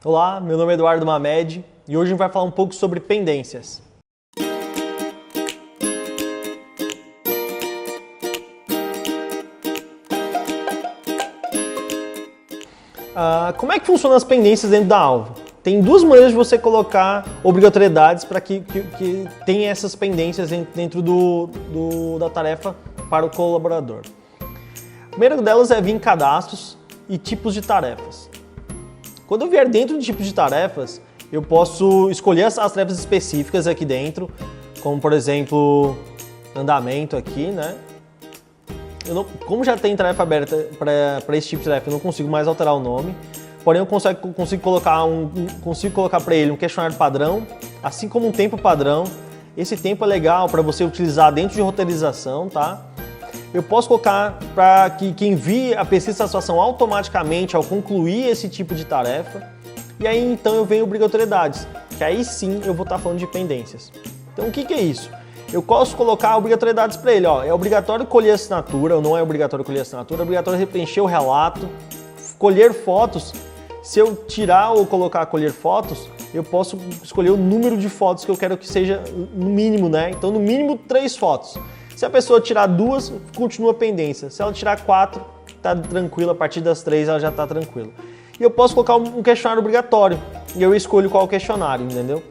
Olá, meu nome é Eduardo Mamed e hoje a gente vai falar um pouco sobre pendências. Como é que funcionam as pendências dentro da Alvo? Tem duas maneiras de você colocar obrigatoriedades para que tenha essas pendências dentro da tarefa para o colaborador. A primeira delas é vir em cadastros e tipos de tarefas. Quando eu vier dentro de tipos de tarefas, eu posso escolher as tarefas específicas aqui dentro, como por exemplo, andamento aqui, né? Como já tem tarefa aberta para esse tipo de tarefa, eu não consigo mais alterar o nome. Porém, eu consigo colocar para ele um questionário padrão, assim como um tempo padrão. Esse tempo é legal para você utilizar dentro de roteirização, tá? Eu posso colocar para que envie a pesquisa de satisfação automaticamente ao concluir esse tipo de tarefa. E aí, então, eu venho obrigatoriedades, que aí sim eu vou estar falando de pendências. Então, o que é isso? Eu posso colocar obrigatoriedades para ele, ó. É obrigatório colher assinatura, ou não é obrigatório colher assinatura, é obrigatório preencher o relato, colher fotos. Se eu tirar ou colocar colher fotos, eu posso escolher o número de fotos que eu quero que seja no mínimo, né? Então, no mínimo 3 fotos. Se a pessoa tirar 2, continua pendência. Se ela tirar 4, tá tranquila, a partir das 3 ela já tá tranquila. E eu posso colocar um questionário obrigatório, e eu escolho qual questionário, entendeu?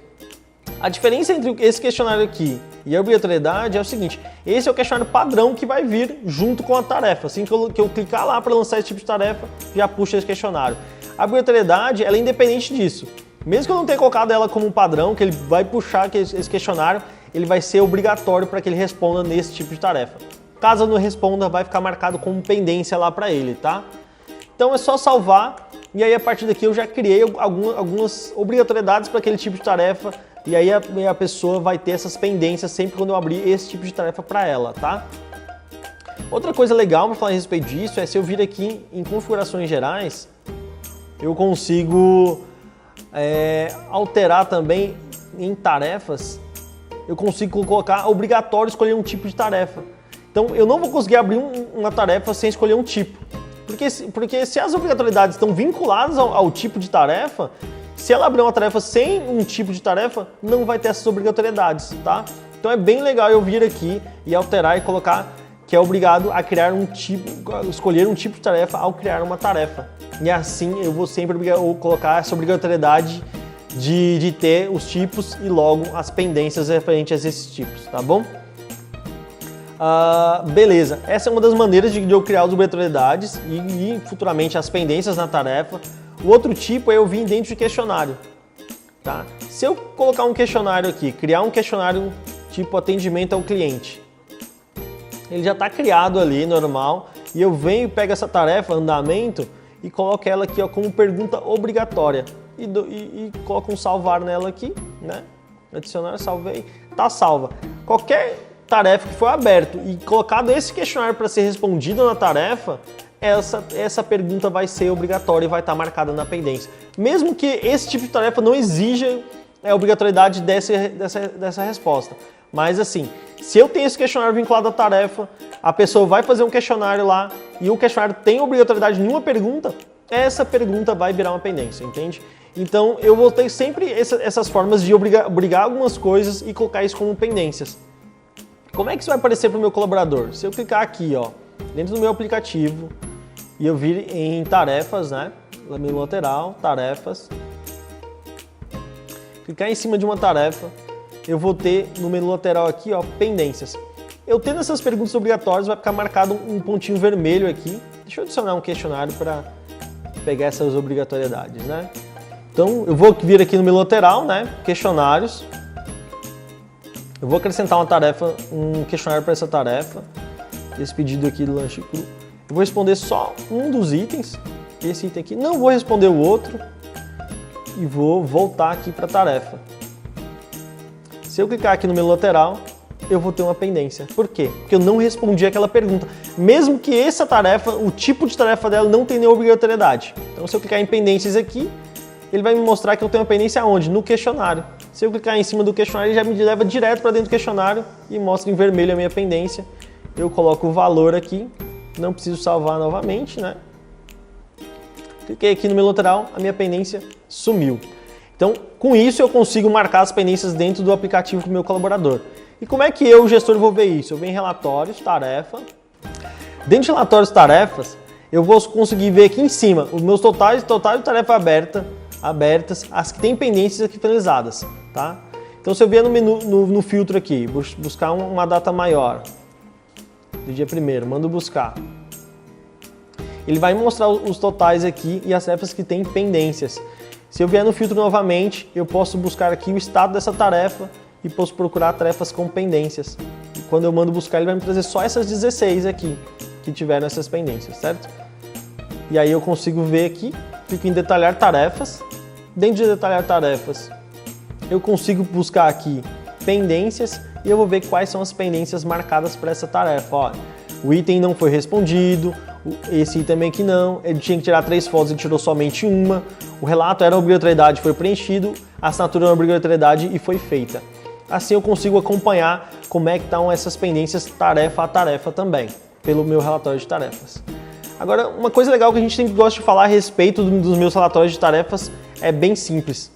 A diferença entre esse questionário aqui e a obrigatoriedade é o seguinte: esse é o questionário padrão que vai vir junto com a tarefa. Assim que eu clicar lá para lançar esse tipo de tarefa, já puxa esse questionário. A obrigatoriedade ela é independente disso. Mesmo que eu não tenha colocado ela como um padrão, que ele vai puxar esse questionário, ele vai ser obrigatório para que ele responda nesse tipo de tarefa. Caso eu não responda, vai ficar marcado como pendência lá para ele, tá? Então é só salvar, e aí a partir daqui eu já criei algumas obrigatoriedades para aquele tipo de tarefa. E aí a pessoa vai ter essas pendências sempre quando eu abrir esse tipo de tarefa para ela, tá? Outra coisa legal para falar a respeito disso é se eu vir aqui em configurações gerais, eu consigo alterar também em tarefas, eu consigo colocar obrigatório escolher um tipo de tarefa. Então eu não vou conseguir abrir uma tarefa sem escolher um tipo, porque se as obrigatoriedades estão vinculadas ao tipo de tarefa, se ela abrir uma tarefa sem um tipo de tarefa, não vai ter essas obrigatoriedades, tá? Então é bem legal eu vir aqui e alterar e colocar que é obrigado a criar escolher um tipo de tarefa ao criar uma tarefa. E assim eu vou sempre colocar essa obrigatoriedade de ter os tipos e logo as pendências referentes a esses tipos, tá bom? Beleza, essa é uma das maneiras de eu criar as obrigatoriedades e futuramente as pendências na tarefa. O outro tipo é eu vir dentro de questionário, tá? Se eu colocar um questionário aqui, criar um questionário tipo atendimento ao cliente, ele já está criado ali, normal, e eu venho e pego essa tarefa, andamento, e coloco ela aqui ó, como pergunta obrigatória. E coloco um salvar nela aqui, né? Adicionar, salvei, tá salva. Qualquer tarefa que for aberto e colocado esse questionário para ser respondido na tarefa, essa pergunta vai ser obrigatória e vai estar marcada na pendência. Mesmo que esse tipo de tarefa não exija a obrigatoriedade dessa resposta. Mas assim, se eu tenho esse questionário vinculado à tarefa, a pessoa vai fazer um questionário lá e o questionário tem obrigatoriedade numa pergunta, essa pergunta vai virar uma pendência, entende? Então eu vou ter sempre essas formas de obrigar algumas coisas e colocar isso como pendências. Como é que isso vai aparecer para o meu colaborador? Se eu clicar aqui, ó, dentro do meu aplicativo, e eu vir em tarefas, né? Menu lateral, tarefas. Clicar em cima de uma tarefa, eu vou ter no menu lateral aqui, ó, pendências. Eu tendo essas perguntas obrigatórias, vai ficar marcado um pontinho vermelho aqui. Deixa eu adicionar um questionário para pegar essas obrigatoriedades, né? Então, eu vou vir aqui no menu lateral, né? Questionários. Eu vou acrescentar uma tarefa, um questionário para essa tarefa. Esse pedido aqui do lanche cru. Eu vou responder só um dos itens, esse item aqui, não vou responder o outro e vou voltar aqui para a tarefa. Se eu clicar aqui no menu lateral, eu vou ter uma pendência. Por quê? Porque eu não respondi aquela pergunta, mesmo que essa tarefa, o tipo de tarefa dela não tenha nenhuma obrigatoriedade. Então se eu clicar em pendências aqui, ele vai me mostrar que eu tenho uma pendência onde? No questionário. Se eu clicar em cima do questionário, ele já me leva direto para dentro do questionário e mostra em vermelho a minha pendência. Eu coloco o valor aqui, não preciso salvar novamente, né? Cliquei aqui no menu lateral, a minha pendência sumiu. Então, com isso eu consigo marcar as pendências dentro do aplicativo do meu colaborador. E como é que eu, gestor, vou ver isso? Eu venho em relatórios, tarefa. Dentro de relatórios, tarefas, eu vou conseguir ver aqui em cima os meus totais de tarefa abertas, as que têm pendências aqui finalizadas, tá? Então, se eu vier no menu, no filtro aqui, buscar uma data maior, do dia 1º, mando buscar. Ele vai mostrar os totais aqui e as tarefas que têm pendências. Se eu vier no filtro novamente, eu posso buscar aqui o estado dessa tarefa e posso procurar tarefas com pendências. E quando eu mando buscar, ele vai me trazer só essas 16 aqui, que tiveram essas pendências, certo? E aí eu consigo ver aqui, clico em detalhar tarefas. Dentro de detalhar tarefas, eu consigo buscar aqui pendências e eu vou ver quais são as pendências marcadas para essa tarefa. Olha, o item não foi respondido, esse item aqui não, ele tinha que tirar 3 fotos e tirou somente uma, o relato era obrigatoriedade, foi preenchido, a assinatura era obrigatoriedade e foi feita. Assim eu consigo acompanhar como é que estão essas pendências tarefa a tarefa também, pelo meu relatório de tarefas. Agora, uma coisa legal que a gente sempre gosta de falar a respeito dos meus relatórios de tarefas é bem simples.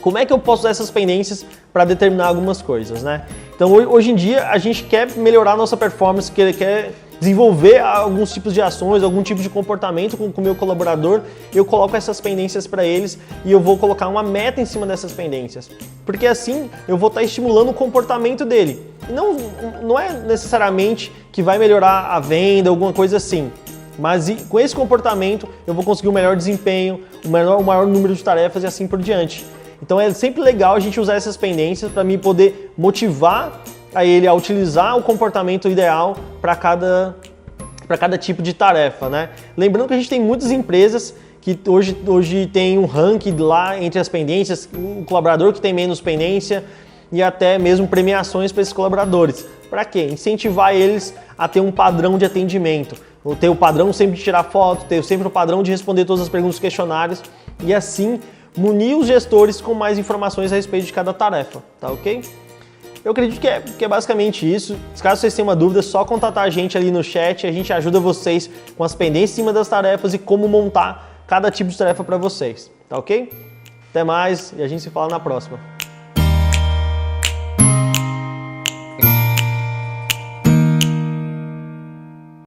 Como é que eu posso usar essas pendências para determinar algumas coisas, né? Então, hoje em dia, a gente quer melhorar a nossa performance, quer desenvolver alguns tipos de ações, algum tipo de comportamento com o meu colaborador, eu coloco essas pendências para eles e eu vou colocar uma meta em cima dessas pendências. Porque assim, eu vou estar estimulando o comportamento dele. E não é necessariamente que vai melhorar a venda, alguma coisa assim. Mas com esse comportamento, eu vou conseguir um melhor desempenho, um maior número de tarefas e assim por diante. Então é sempre legal a gente usar essas pendências para mim poder motivar a ele a utilizar o comportamento ideal para cada tipo de tarefa, né? Lembrando que a gente tem muitas empresas que hoje tem um ranking lá entre as pendências, o colaborador que tem menos pendência e até mesmo premiações para esses colaboradores. Para quê? Incentivar eles a ter um padrão de atendimento, ou ter o padrão sempre de tirar foto, ter sempre o padrão de responder todas as perguntas dos questionários e assim munir os gestores com mais informações a respeito de cada tarefa, tá ok? Eu acredito que é basicamente isso. Caso vocês tenham uma dúvida, é só contatar a gente ali no chat, a gente ajuda vocês com as pendências em cima das tarefas e como montar cada tipo de tarefa para vocês, tá ok? Até mais e a gente se fala na próxima.